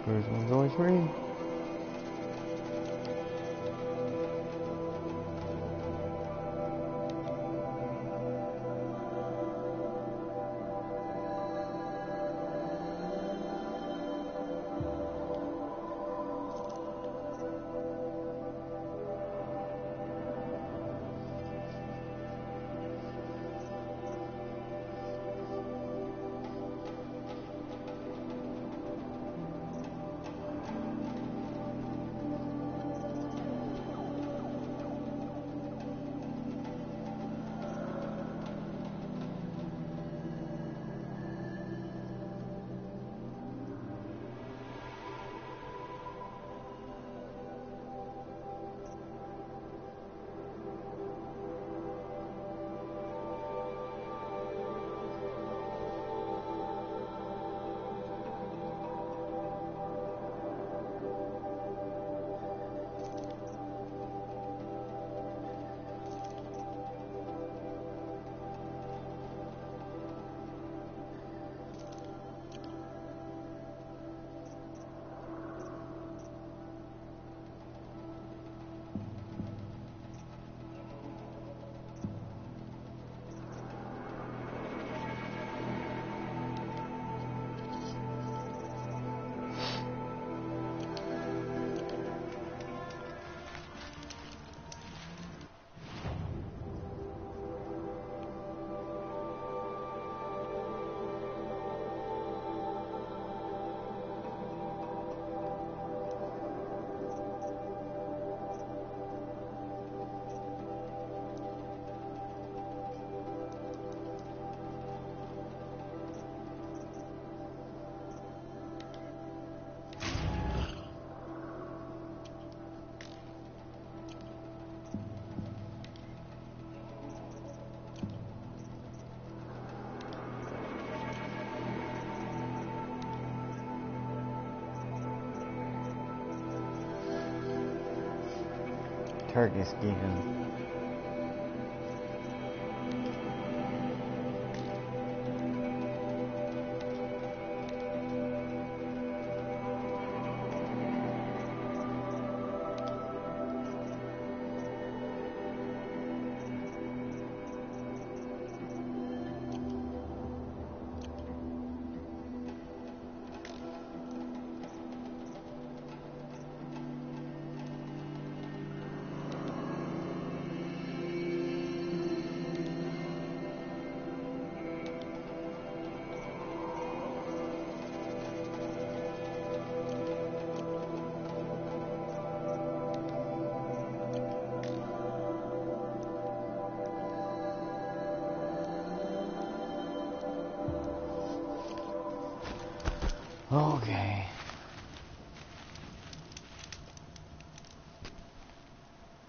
First one's always free. Turkish giggling. Okay.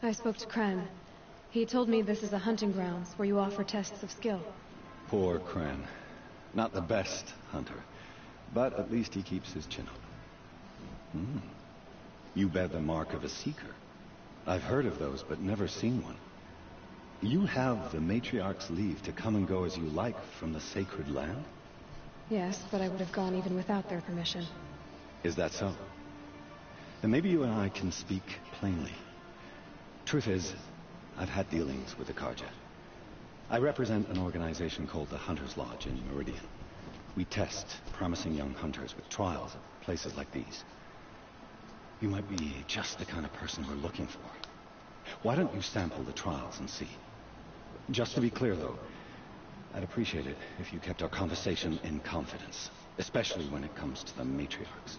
I spoke to Kren. He told me this is a hunting grounds where you offer tests of skill. Poor Kren. Not the best hunter, but at least he keeps his chin up. You bear the mark of a seeker. I've heard of those, but never seen one. You have the Matriarch's leave to come and go as you like from the sacred land? Yes, but I would have gone even without their permission. Is that so? Then maybe you and I can speak plainly. Truth is, I've had dealings with the Carja. I represent an organization called the Hunter's Lodge in Meridian. We test promising young hunters with trials at places like these. You might be just the kind of person we're looking for. Why don't you sample the trials and see? Just to be clear, though, I'd appreciate it if you kept our conversation in confidence, especially when it comes to the Matriarchs.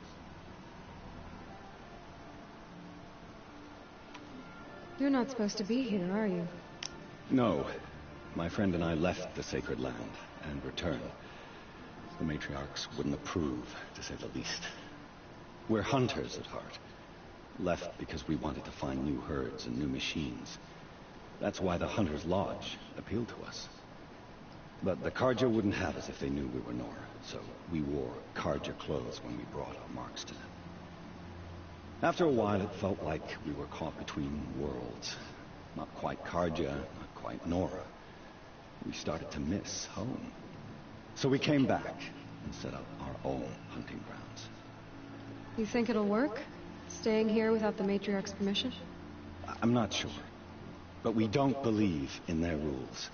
You're not supposed to be here, are you? No. My friend and I left the sacred land and returned. The Matriarchs wouldn't approve, to say the least. We're hunters at heart. Left because we wanted to find new herds and new machines. That's why the Hunter's Lodge appealed to us. But the Carja wouldn't have us if they knew we were Nora, so we wore Carja clothes when we brought our marks to them. After a while, it felt like we were caught between worlds. Not quite Carja, not quite Nora. We started to miss home. So we came back and set up our own hunting grounds. You think it'll work? Staying here without the Matriarch's permission? I'm not sure. But we don't believe in their rules.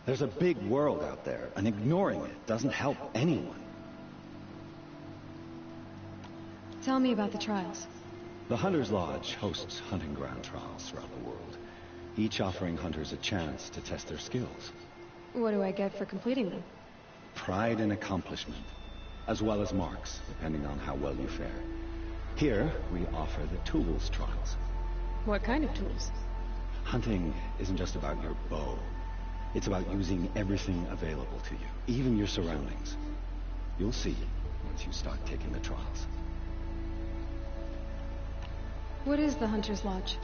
There's a big world out there, and ignoring it doesn't help anyone. Tell me about the trials. The Hunter's Lodge hosts hunting ground trials throughout the world, each offering hunters a chance to test their skills. What do I get for completing them? Pride in accomplishment, as well as marks, depending on how well you fare. Here, we offer the tools trials. What kind of tools? Hunting isn't just about your bow. It's about using everything available to you, even your surroundings. You'll see once you start taking the trials. What is the Hunter's Lodge?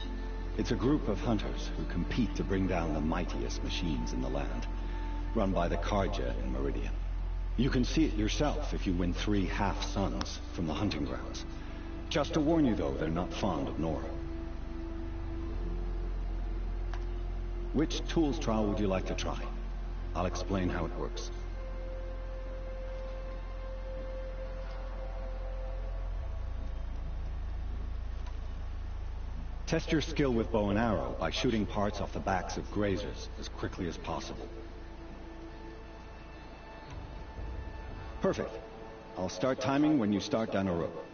It's a group of hunters who compete to bring down the mightiest machines in the land, run by the Carja in Meridian. You can see it yourself if you win 3 half-suns from the hunting grounds. Just to warn you, though, they're not fond of Nora. Which tools trial would you like to try? I'll explain how it works. Test your skill with bow and arrow by shooting parts off the backs of grazers as quickly as possible. Perfect. I'll start timing when you start down a rope.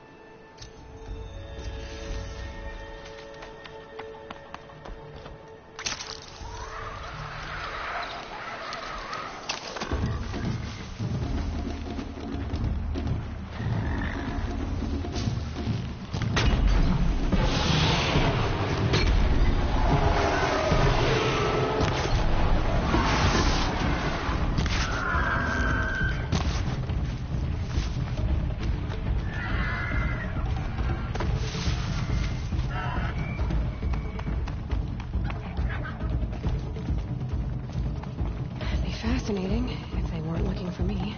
Fascinating, if they weren't looking for me.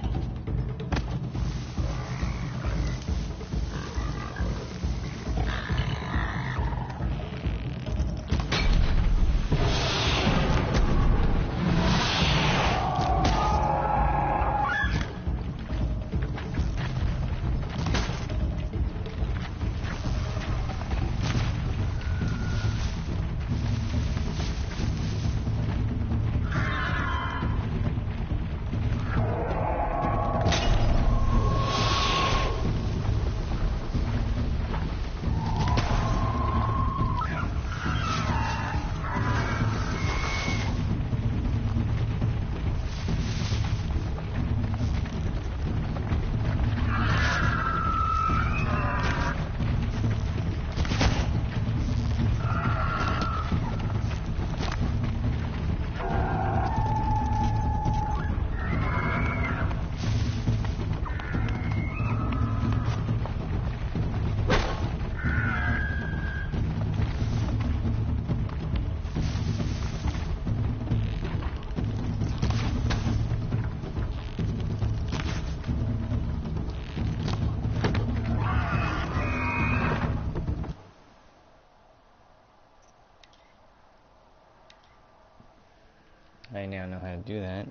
I now know how to do that.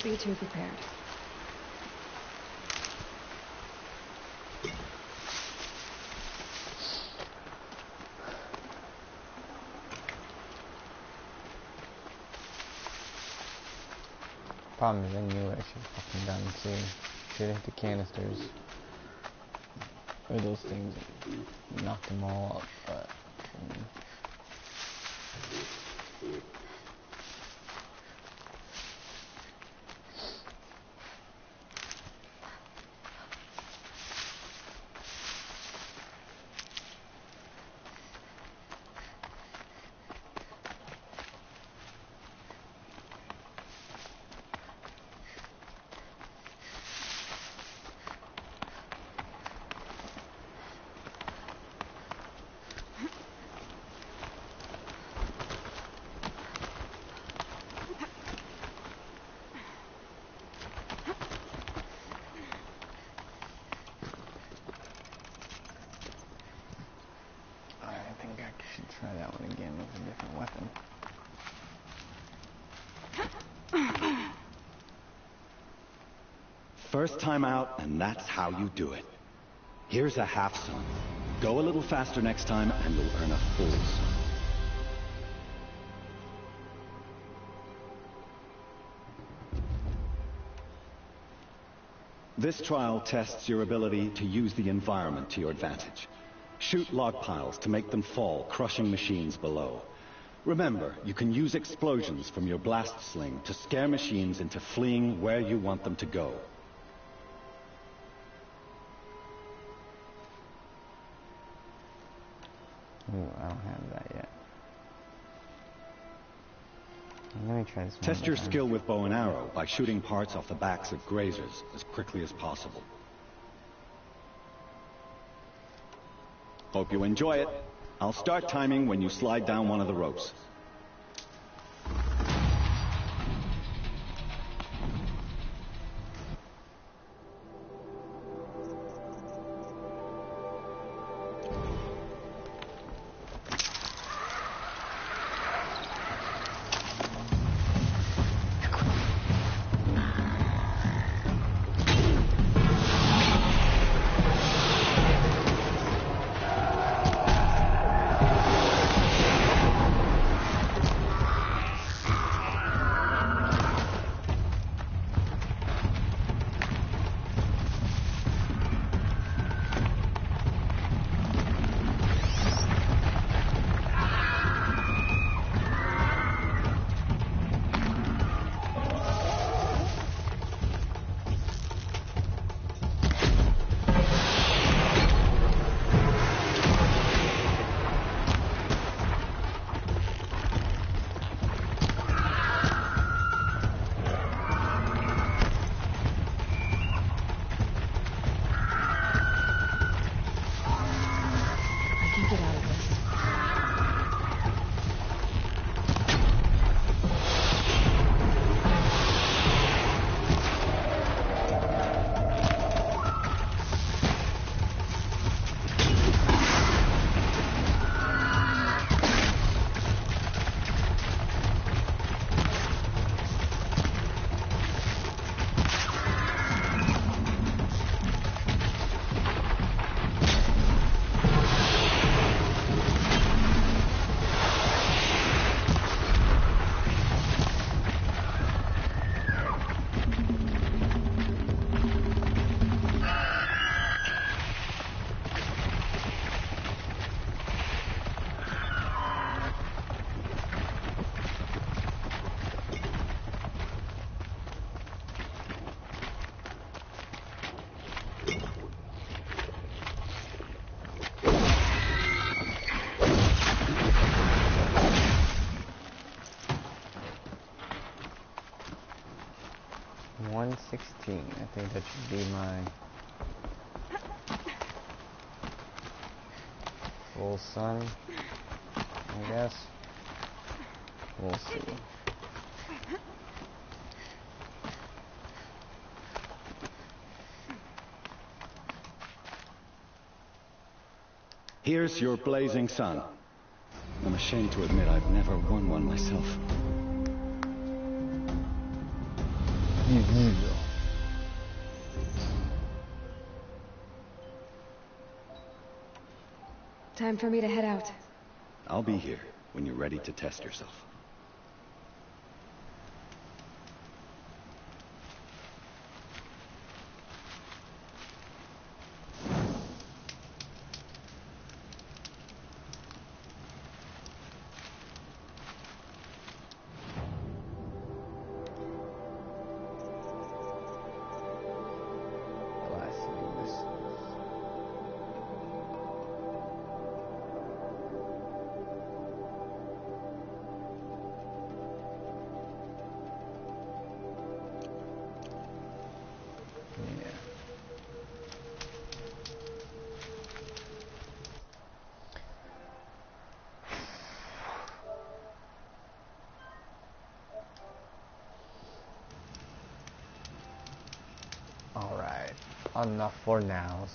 be too prepared. Problem is, I knew I should fucking done too. Should have hit the canisters. Or those things. Knocked them all up, but... should try that one again with a different weapon. First time out, and that's how you do it. Here's a half sun. Go a little faster next time, and you'll earn a full sun. This trial tests your ability to use the environment to your advantage. Shoot log piles to make them fall, crushing machines below. Remember, you can use explosions from your blast sling to scare machines into fleeing where you want them to go. Ooh, I don't have that yet. Let me try this one. Test your skill with bow and arrow by shooting parts off the backs of grazers as quickly as possible. Hope you enjoy it. I'll start timing when you slide down one of the ropes. I think that should be my full sun, I guess. We'll see. Here's your blazing sun. I'm ashamed to admit I've never won one myself. Yeah. Time for me to head out. I'll be here when you're ready to test yourself. Alright, enough for now.